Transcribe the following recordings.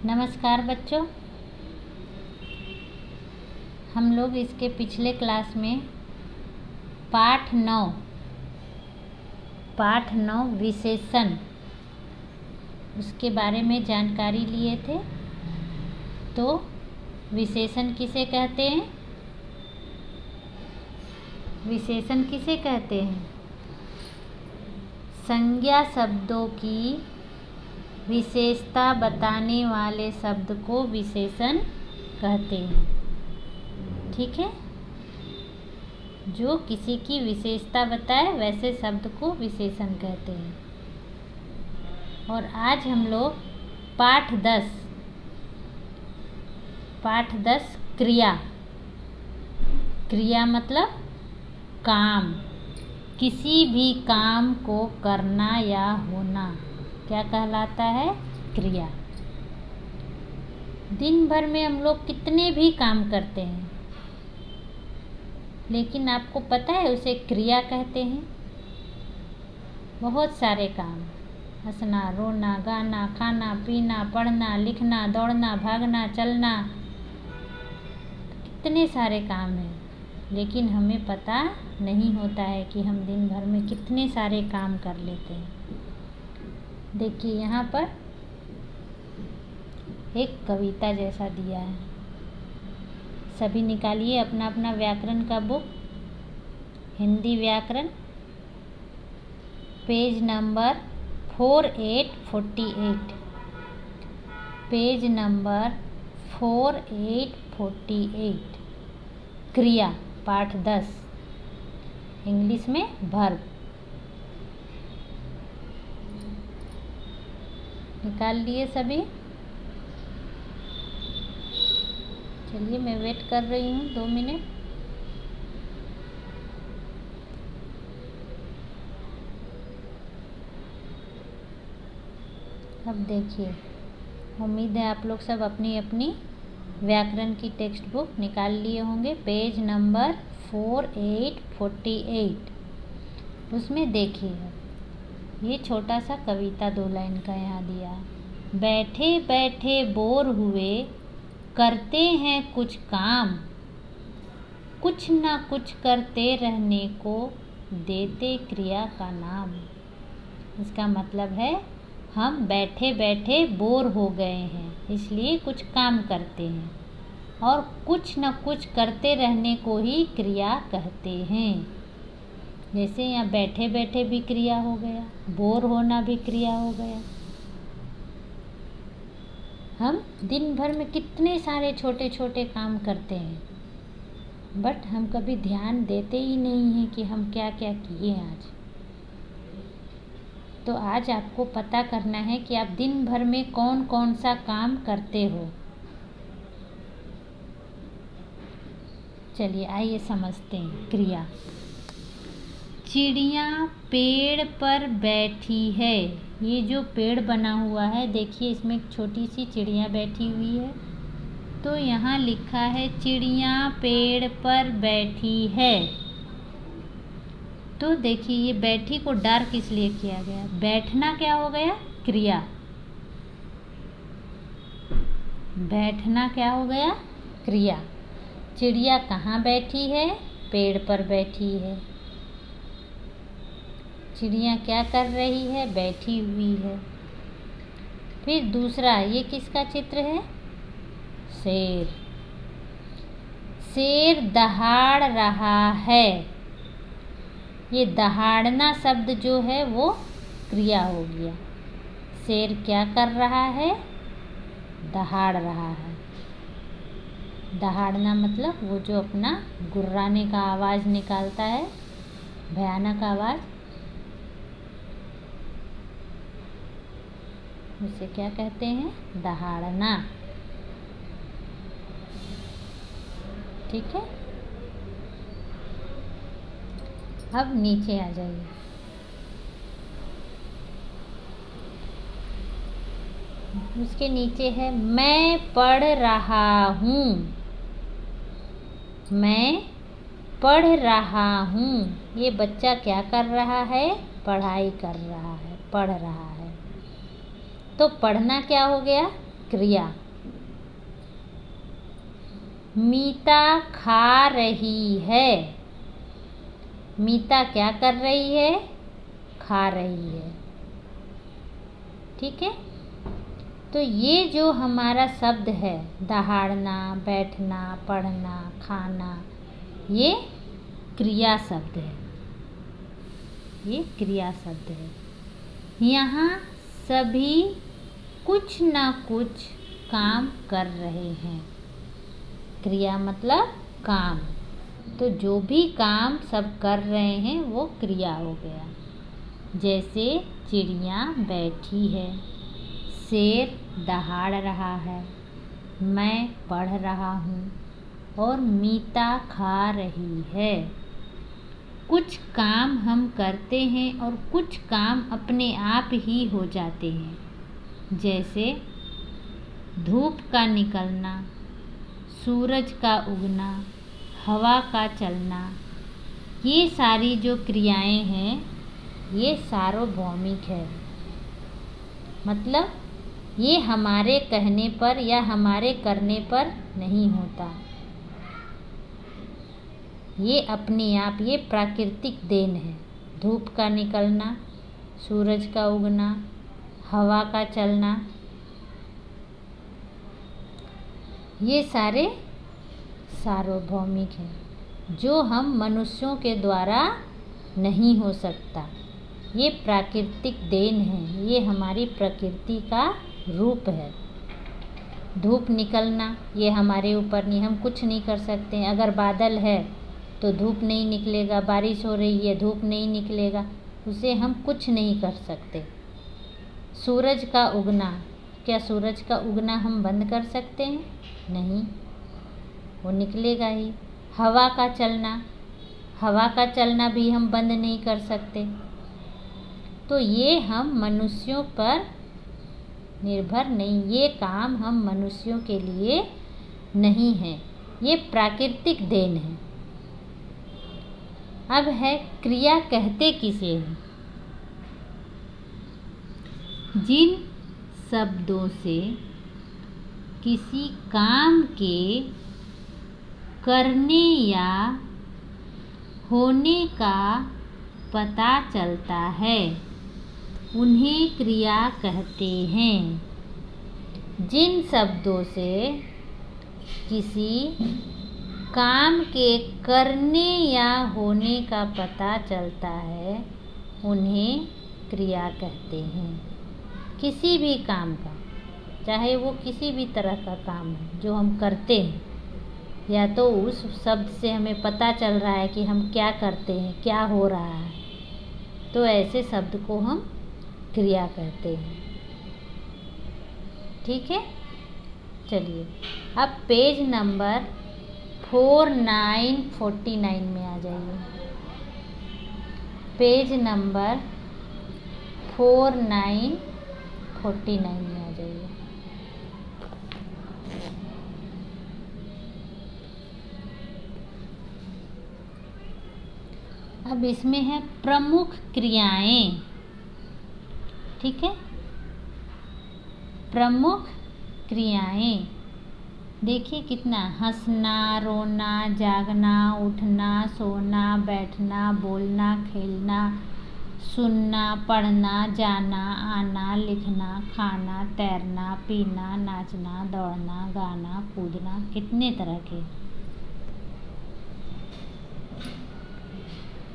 नमस्कार बच्चों, हम लोग इसके पिछले क्लास में पाठ 9 विशेषण उसके बारे में जानकारी लिए थे। तो विशेषण किसे कहते हैं? विशेषण किसे कहते हैं? संज्ञा शब्दों की विशेषता बताने वाले शब्द को विशेषण कहते हैं। ठीक है, जो किसी की विशेषता बताए वैसे शब्द को विशेषण कहते हैं। और आज हम लोग पाठ 10 क्रिया मतलब काम, किसी भी काम को करना या होना क्या कहलाता है? क्रिया। दिन भर में हम लोग कितने भी काम करते हैं, लेकिन आपको पता है उसे क्रिया कहते हैं। बहुत सारे काम, हंसना, रोना, गाना, खाना, पीना, पढ़ना, लिखना, दौड़ना, भागना, चलना, कितने सारे काम हैं, लेकिन हमें पता नहीं होता है कि हम दिन भर में कितने सारे काम कर लेते हैं। देखिए यहाँ पर एक कविता जैसा दिया है। सभी निकालिए अपना अपना व्याकरण का बुक। हिंदी व्याकरण, पेज नंबर 4848, पेज नंबर 4848। क्रिया पाठ 10, इंग्लिश में वर्ब। निकाल लिए सभी? चलिए मैं वेट कर रही हूँ 2 मिनट। अब देखिए, उम्मीद है आप लोग सब अपनी अपनी व्याकरण की टेक्स्ट बुक निकाल लिए होंगे। पेज नंबर 4848, उसमें देखिए ये छोटा सा कविता 2 लाइन का यहाँ दिया। बैठे बैठे बोर हुए, करते हैं कुछ काम, कुछ ना कुछ करते रहने को देते क्रिया का नाम। इसका मतलब है हम बैठे बैठे बोर हो गए हैं, इसलिए कुछ काम करते हैं, और कुछ न कुछ करते रहने को ही क्रिया कहते हैं। जैसे यहाँ बैठे बैठे भी क्रिया हो गया, बोर होना भी क्रिया हो गया। हम दिन भर में कितने सारे छोटे छोटे काम करते हैं, बट हम कभी ध्यान देते ही नहीं हैं कि हम क्या क्या किए आज। तो आज आपको पता करना है कि आप दिन भर में कौन कौन सा काम करते हो। चलिए आइए समझते हैं क्रिया। चिड़िया पेड़ पर बैठी है। ये जो पेड़ बना हुआ है, देखिए इसमें एक छोटी सी चिड़िया बैठी हुई है। तो यहाँ लिखा है चिड़िया पेड़ पर बैठी है। तो देखिए ये बैठी को डार्क इसलिए किया गया। बैठना क्या हो गया? क्रिया। बैठना क्या हो गया? क्रिया। चिड़िया कहाँ बैठी है? पेड़ पर बैठी है। चिड़िया क्या कर रही है? बैठी हुई है। फिर दूसरा, ये किसका चित्र है? शेर। शेर दहाड़ रहा है। ये दहाड़ना शब्द जो है वो क्रिया हो गया। शेर क्या कर रहा है? दहाड़ रहा है। दहाड़ना मतलब वो जो अपना गुर्राने का आवाज़ निकालता है, भयानक आवाज़, उसे क्या कहते हैं? दहाड़ना। ठीक है, अब नीचे आ जाइए। उसके नीचे है मैं पढ़ रहा हूँ। मैं पढ़ रहा हूँ। ये बच्चा क्या कर रहा है? पढ़ाई कर रहा है, पढ़ रहा है। तो पढ़ना क्या हो गया? क्रिया। मीता खा रही है। मीता क्या कर रही है? खा रही है। ठीक है। तो ये जो हमारा शब्द है, दहाड़ना, बैठना, पढ़ना, खाना, ये क्रिया शब्द है। ये क्रिया शब्द है। यहाँ सभी कुछ ना कुछ काम कर रहे हैं। क्रिया मतलब काम। तो जो भी काम सब कर रहे हैं वो क्रिया हो गया। जैसे चिड़िया बैठी है, शेर दहाड़ रहा है, मैं पढ़ रहा हूँ और मीता खा रही है। कुछ काम हम करते हैं और कुछ काम अपने आप ही हो जाते हैं। जैसे धूप का निकलना, सूरज का उगना, हवा का चलना, ये सारी जो क्रियाएं हैं ये सार्वभौमिक है। मतलब ये हमारे कहने पर या हमारे करने पर नहीं होता। ये अपने आप, ये प्राकृतिक देन है। धूप का निकलना, सूरज का उगना, हवा का चलना, ये सारे सार्वभौमिक हैं जो हम मनुष्यों के द्वारा नहीं हो सकता। ये प्राकृतिक देन है, ये हमारी प्रकृति का रूप है। धूप निकलना ये हमारे ऊपर नहीं, हम कुछ नहीं कर सकते। अगर बादल है तो धूप नहीं निकलेगा, बारिश हो रही है धूप नहीं निकलेगा, उसे हम कुछ नहीं कर सकते। सूरज का उगना, क्या सूरज का उगना हम बंद कर सकते हैं? नहीं, वो निकलेगा ही। हवा का चलना, हवा का चलना भी हम बंद नहीं कर सकते। तो ये हम मनुष्यों पर निर्भर नहीं, ये काम हम मनुष्यों के लिए नहीं है, ये प्राकृतिक देन है। अब है क्रिया कहते किसे हैं? जिन शब्दों से किसी काम के करने या होने का पता चलता है उन्हें क्रिया कहते हैं। जिन शब्दों से किसी काम के करने या होने का पता चलता है उन्हें क्रिया कहते हैं। किसी भी काम का, चाहे वो किसी भी तरह का काम है जो हम करते हैं, या तो उस शब्द से हमें पता चल रहा है कि हम क्या करते हैं, क्या हो रहा है, तो ऐसे शब्द को हम क्रिया कहते हैं। ठीक है। चलिए अब पेज नंबर 4949 में आ जाइए। पेज नंबर 4949 में आ जाइए। अब इसमें है प्रमुख क्रियाएं। ठीक है, प्रमुख क्रियाएं देखिए कितना, हंसना, रोना, जागना, उठना, सोना, बैठना, बोलना, खेलना, सुनना, पढ़ना, जाना, आना, लिखना, खाना, तैरना, पीना, नाचना, दौड़ना, गाना, कूदना, कितने तरह के।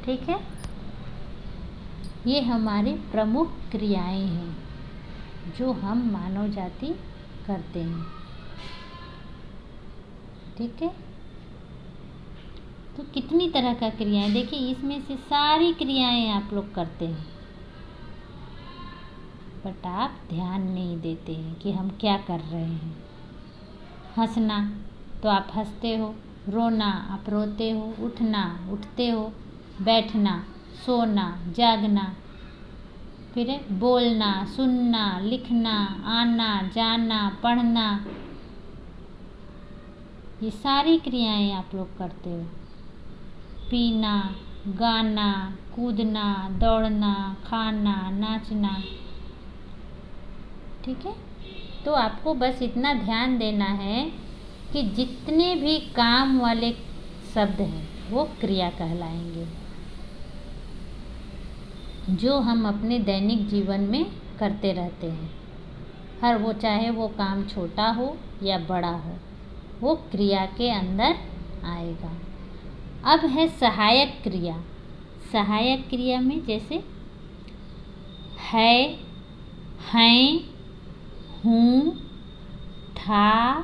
ठीक है, ये हमारी प्रमुख क्रियाएं हैं जो हम मानव जाति करते हैं। ठीक है, तो कितनी तरह का क्रियाएं, देखिए इसमें से सारी क्रियाएं आप लोग करते हैं, बट आप ध्यान नहीं देते हैं कि हम क्या कर रहे हैं। हंसना तो आप हंसते हो, रोना आप रोते हो, उठना उठते हो, बैठना, सोना, जागना, फिर बोलना, सुनना, लिखना, आना, जाना, पढ़ना, ये सारी क्रियाएं आप लोग करते हो। पीना, गाना, कूदना, दौड़ना, खाना, नाचना। ठीक है, तो आपको बस इतना ध्यान देना है कि जितने भी काम वाले शब्द हैं वो क्रिया कहलाएंगे, जो हम अपने दैनिक जीवन में करते रहते हैं। हर वो चाहे वो काम छोटा हो या बड़ा हो, वो क्रिया के अंदर आएगा। अब है सहायक क्रिया। सहायक क्रिया में जैसे है, हैं, हूँ, था,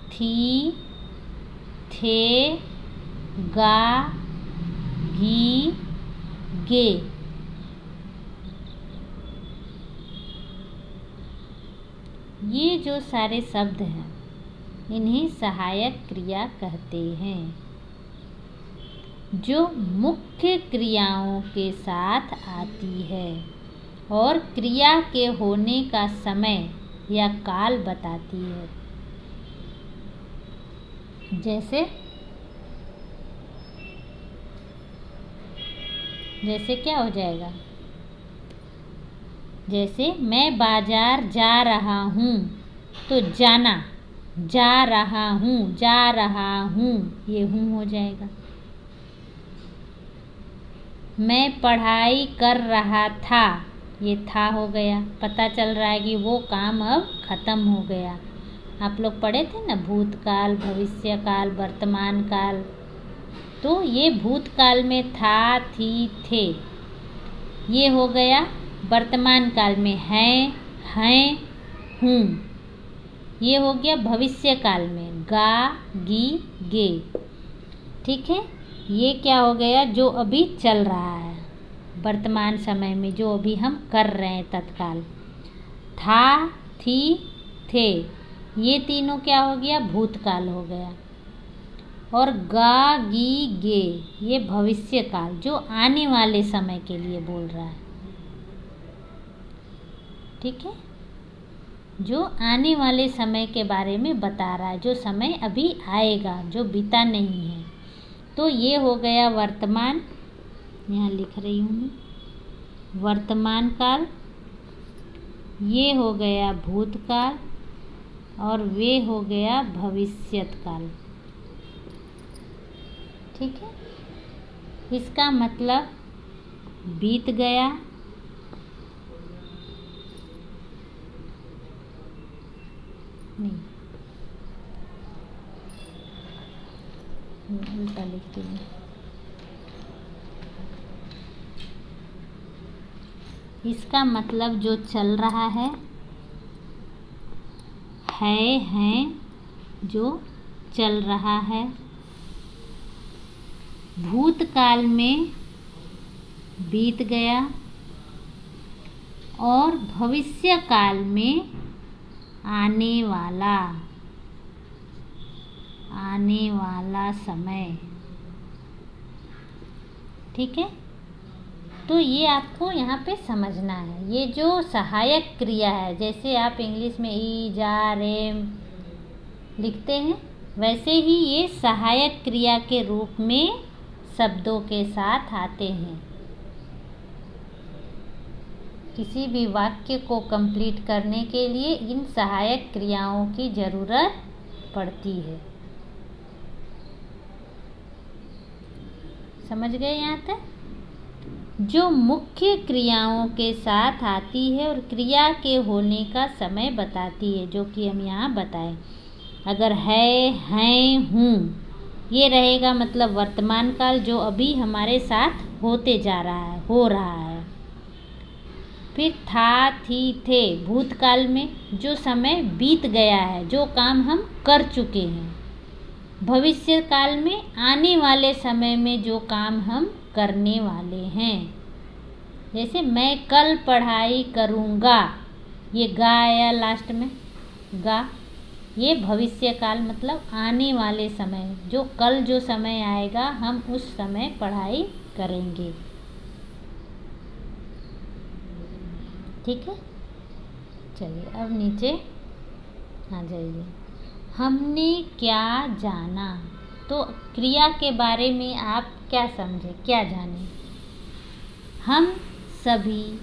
थी, थे, गा, गी, गे। ये जो सारे शब्द हैं इन्हें सहायक क्रिया कहते हैं, जो मुख्य क्रियाओं के साथ आती है और क्रिया के होने का समय या काल बताती है। जैसे क्या हो जाएगा? जैसे मैं बाजार जा रहा हूँ, तो जाना, जा रहा हूँ, जा रहा हूँ, ये हूँ हो जाएगा। मैं पढ़ाई कर रहा था, ये था हो गया। पता चल रहा है कि वो काम अब ख़त्म हो गया। आप लोग पढ़े थे ना, भूतकाल, भविष्यकाल, वर्तमान काल। तो ये भूतकाल में था, थी, थे, ये हो गया। वर्तमान काल में हैं, हूँ, ये हो गया। भविष्य काल में गा, गी, गे। ठीक है, ये क्या हो गया? जो अभी चल रहा है, वर्तमान समय में जो अभी हम कर रहे हैं तत्काल। था, थी, थे, ये तीनों क्या हो गया? भूतकाल हो गया। और गा, गी, गे, ये भविष्य काल, जो आने वाले समय के लिए बोल रहा है। ठीक है, जो आने वाले समय के बारे में बता रहा है, जो समय अभी आएगा, जो बीता नहीं है। तो ये हो गया वर्तमान, यहाँ लिख रही हूँ मैं, वर्तमान काल। ये हो गया भूतकाल और वे हो गया भविष्यत काल। ठीक है, इसका मतलब बीत गया, नहीं उल्टा लिखती हूँ। इसका मतलब जो चल रहा है, हैं, जो चल रहा है। भूतकाल में बीत गया और भविष्य काल में आने वाला समय। ठीक है, तो ये आपको यहाँ पे समझना है। ये जो सहायक क्रिया है, जैसे आप इंग्लिश में ईज, आर, एम लिखते हैं, वैसे ही ये सहायक क्रिया के रूप में शब्दों के साथ आते हैं। किसी भी वाक्य को कंप्लीट करने के लिए इन सहायक क्रियाओं की ज़रूरत पड़ती है। समझ गए यहाँ तक? जो मुख्य क्रियाओं के साथ आती है और क्रिया के होने का समय बताती है, जो कि हम यहाँ बताएं। अगर है, हैं, हूँ, ये रहेगा मतलब वर्तमान काल, जो अभी हमारे साथ होते जा रहा है, हो रहा है। फिर था, थी, थे, भूतकाल में जो समय बीत गया है, जो काम हम कर चुके हैं। भविष्य काल में आने वाले समय में जो काम हम करने वाले हैं। जैसे मैं कल पढ़ाई करूँगा, ये गा आया लास्ट में, गा, ये भविष्य काल मतलब आने वाले समय, जो कल जो समय आएगा हम उस समय पढ़ाई करेंगे। ठीक है, चलिए अब नीचे आ जाइए। हमने क्या जाना, तो क्रिया के बारे में आप क्या समझे, क्या जाने? हम सभी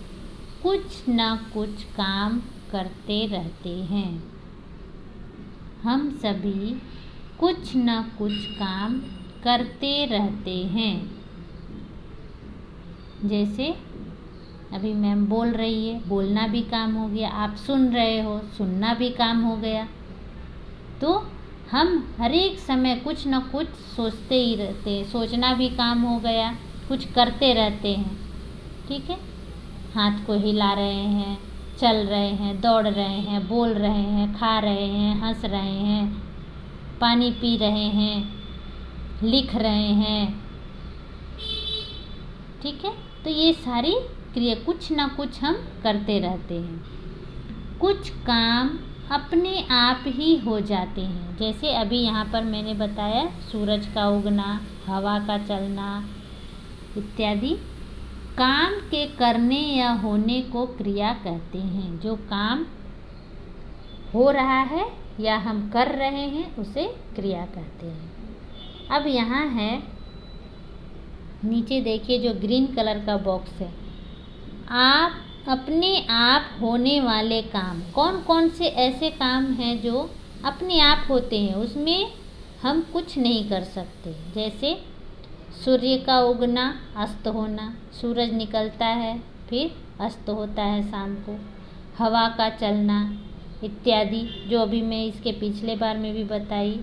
कुछ न कुछ काम करते रहते हैं। हम सभी कुछ न कुछ काम करते रहते हैं। जैसे अभी मैम बोल रही है, बोलना भी काम हो गया। आप सुन रहे हो, सुनना भी काम हो गया। तो हम हर एक समय कुछ न कुछ सोचते ही रहते हैं। सोचना भी काम हो गया, कुछ करते रहते हैं। ठीक है, हाथ को हिला रहे हैं, चल रहे हैं, दौड़ रहे हैं, बोल रहे हैं, खा रहे हैं, हंस रहे हैं, पानी पी रहे हैं, लिख रहे हैं। ठीक है, तो ये सारी क्रिया कुछ ना कुछ हम करते रहते हैं। कुछ काम अपने आप ही हो जाते हैं। जैसे अभी यहाँ पर मैंने बताया, सूरज का उगना, हवा का चलना इत्यादि काम के करने या होने को क्रिया कहते हैं। जो काम हो रहा है या हम कर रहे हैं उसे क्रिया कहते हैं। अब यहाँ है, नीचे देखिए जो ग्रीन कलर का बॉक्स है, आप अपने आप होने वाले काम, कौन कौन से ऐसे काम हैं जो अपने आप होते हैं, उसमें हम कुछ नहीं कर सकते। जैसे सूर्य का उगना, अस्त होना, सूरज निकलता है फिर अस्त होता है शाम को, हवा का चलना इत्यादि, जो अभी मैं इसके पिछले बार में भी बताई।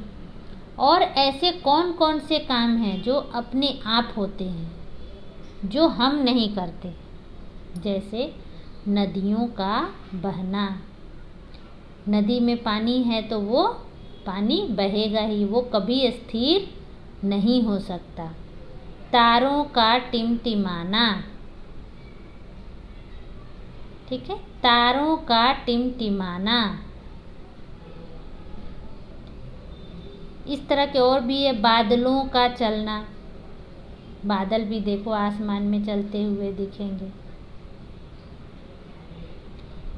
और ऐसे कौन कौन से काम हैं जो अपने आप होते हैं, जो हम नहीं करते। जैसे नदियों का बहना, नदी में पानी है तो वो पानी बहेगा ही, वो कभी स्थिर नहीं हो सकता। तारों का टिमटिमाना, ठीक है, तारों का टिमटिमाना। इस तरह के और भी है, बादलों का चलना, बादल भी देखो आसमान में चलते हुए दिखेंगे।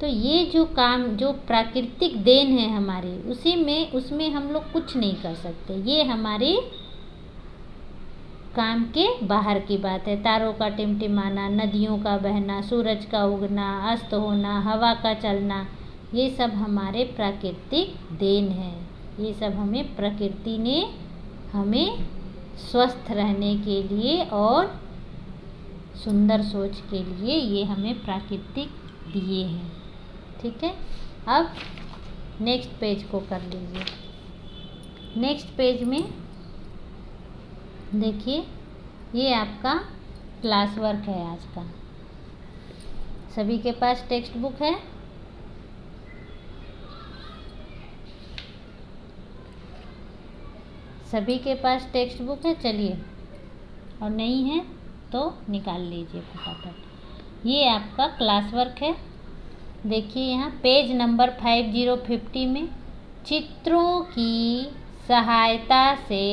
तो ये जो काम, जो प्राकृतिक देन है हमारी, उसमें हम लोग कुछ नहीं कर सकते। ये हमारे काम के बाहर की बात है। तारों का टिमटिमाना, नदियों का बहना, सूरज का उगना, अस्त होना, हवा का चलना, ये सब हमारे प्राकृतिक देन है। ये सब हमें प्रकृति ने हमें स्वस्थ रहने के लिए और सुंदर सोच के लिए ये हमें प्राकृतिक दिए हैं। ठीक है, अब नेक्स्ट पेज को कर लीजिए। नेक्स्ट पेज में देखिए, ये आपका क्लास वर्क है आज का। सभी के पास टेक्स्ट बुक है? सभी के पास टेक्स्ट बुक है? चलिए, और नहीं है तो निकाल लीजिए फटाफट। ये आपका क्लास वर्क है। देखिए यहाँ पेज नंबर 5050 में चित्रों की सहायता से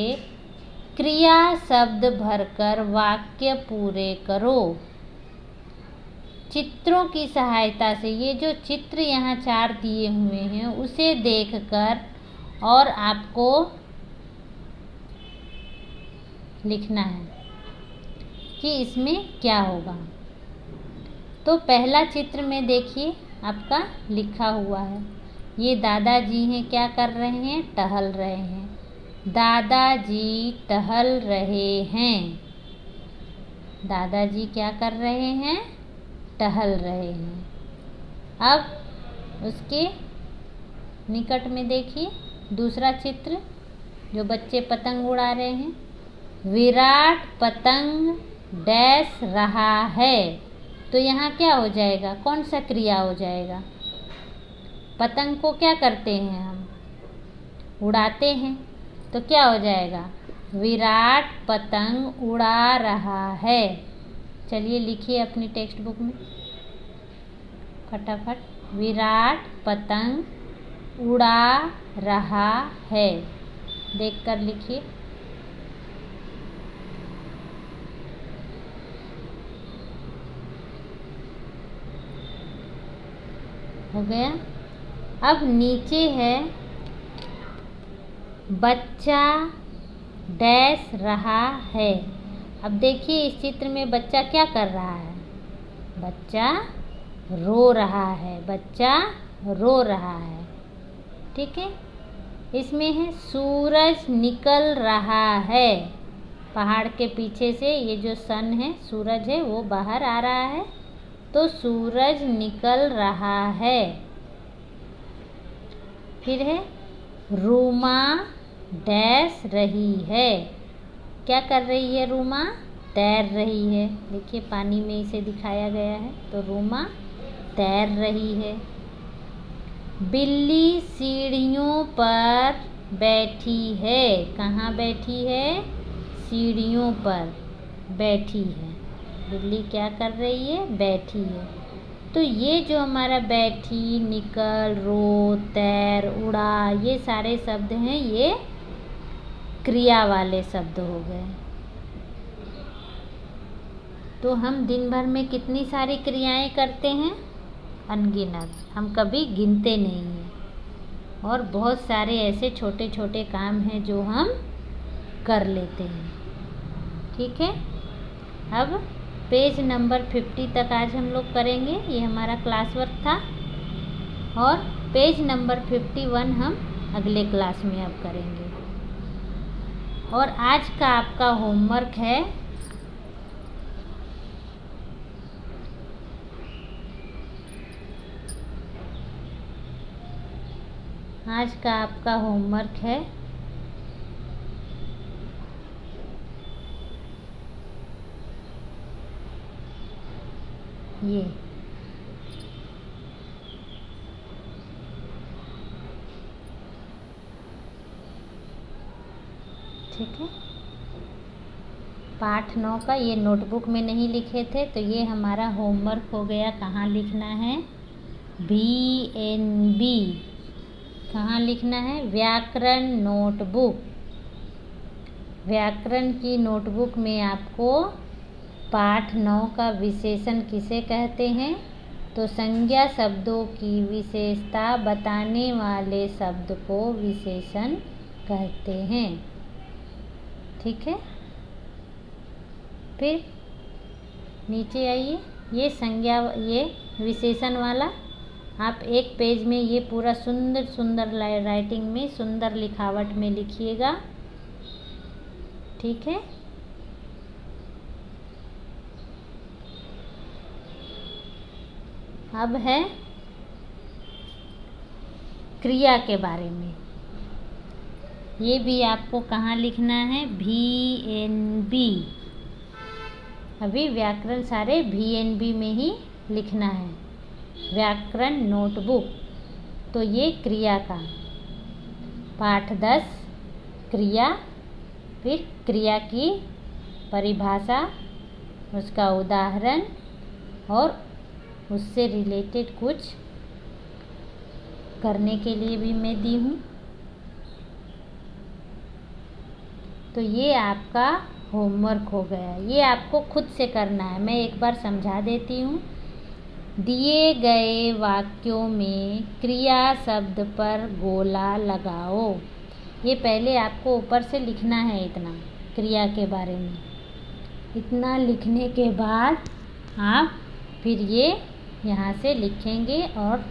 क्रिया शब्द भरकर वाक्य पूरे करो। चित्रों की सहायता से, ये जो चित्र यहाँ 4 दिए हुए हैं उसे देखकर और आपको लिखना है कि इसमें क्या होगा। तो पहला चित्र में देखिए आपका लिखा हुआ है, ये दादाजी हैं, क्या कर रहे हैं? टहल रहे हैं। दादाजी टहल रहे हैं। दादाजी क्या कर रहे हैं? टहल रहे हैं। अब उसके निकट में देखिए दूसरा चित्र, जो बच्चे पतंग उड़ा रहे हैं। विराट पतंग डैश रहा है, तो यहाँ क्या हो जाएगा? कौन सा क्रिया हो जाएगा? पतंग को क्या करते हैं हम? उड़ाते हैं, तो क्या हो जाएगा? विराट पतंग उड़ा रहा है। चलिए लिखिए अपनी टेक्स्ट बुक में फटाफट। विराट पतंग उड़ा रहा है, देखकर लिखिए। हो गया। अब नीचे है बच्चा डैश रहा है। अब देखिए इस चित्र में बच्चा क्या कर रहा है? बच्चा रो रहा है। बच्चा रो रहा है। ठीक है, इसमें है सूरज निकल रहा है। पहाड़ के पीछे से ये जो सन है, सूरज है, वो बाहर आ रहा है, तो सूरज निकल रहा है। फिर है रूमा डैश रही है। क्या कर रही है रूमा? तैर रही है। देखिए पानी में इसे दिखाया गया है, तो रूमा तैर रही है। बिल्ली सीढ़ियों पर बैठी है। कहाँ बैठी है? सीढ़ियों पर बैठी है। बिल्ली क्या कर रही है? बैठी है। तो ये जो हमारा बैठी, निकल, रो, तैर, उड़ा, ये सारे शब्द हैं, ये क्रिया वाले शब्द हो गए। तो हम दिन भर में कितनी सारी क्रियाएं करते हैं? अनगिनत। हम कभी गिनते नहीं हैं। और बहुत सारे ऐसे छोटे छोटे काम हैं जो हम कर लेते हैं। ठीक है, अब पेज नंबर 50 तक आज हम लोग करेंगे। ये हमारा क्लास वर्क था, और पेज नंबर 51 हम अगले क्लास में अब करेंगे। और आज का आपका होमवर्क है ये ठीक है, पाठ 9 का। ये नोटबुक में नहीं लिखे थे, तो ये हमारा होमवर्क हो गया। कहाँ लिखना है? VNB। कहाँ लिखना है? व्याकरण नोटबुक। व्याकरण की नोटबुक में आपको पाठ 9 का विशेषण किसे कहते हैं? तो संज्ञा शब्दों की विशेषता बताने वाले शब्द को विशेषण कहते हैं। ठीक है, फिर नीचे आइए। ये संज्ञा, ये विशेषण वाला आप एक पेज में ये पूरा सुंदर सुंदर राइटिंग में, सुंदर लिखावट में लिखिएगा। ठीक है, अब है क्रिया के बारे में। ये भी आपको कहाँ लिखना है? VNB। अभी व्याकरण सारे VNB में ही लिखना है। व्याकरण नोटबुक। तो ये क्रिया का पाठ 10 क्रिया, फिर क्रिया की परिभाषा, उसका उदाहरण और उससे रिलेटेड कुछ करने के लिए भी मैं दी हूँ। तो ये आपका होमवर्क हो गया। ये आपको खुद से करना है। मैं एक बार समझा देती हूँ। दिए गए वाक्यों में क्रिया शब्द पर गोला लगाओ। ये पहले आपको ऊपर से लिखना है इतना, क्रिया के बारे में। इतना लिखने के बाद आप फिर ये यहाँ से लिखेंगे और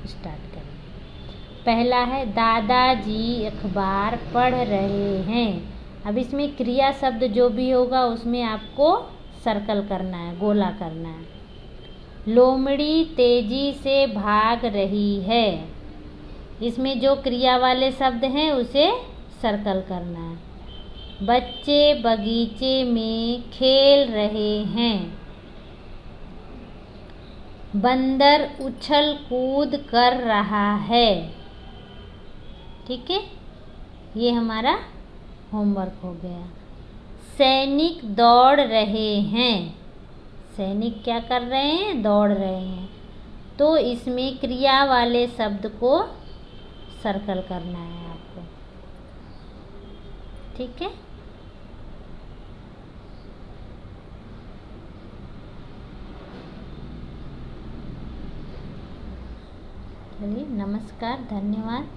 स्टार्ट करेंगे। पहला है दादाजी अखबार पढ़ रहे हैं। अब इसमें क्रिया शब्द जो भी होगा उसमें आपको सर्कल करना है, गोला करना है। लोमड़ी तेजी से भाग रही है। इसमें जो क्रिया वाले शब्द हैं उसे सर्कल करना है। बच्चे बगीचे में खेल रहे हैं। बंदर उछल कूद कर रहा है। ठीक है, ये हमारा होमवर्क हो गया। सैनिक दौड़ रहे हैं। सैनिक क्या कर रहे हैं? दौड़ रहे हैं। तो इसमें क्रिया वाले शब्द को सर्कल करना है आपको। ठीक है, चलिए, नमस्कार, धन्यवाद।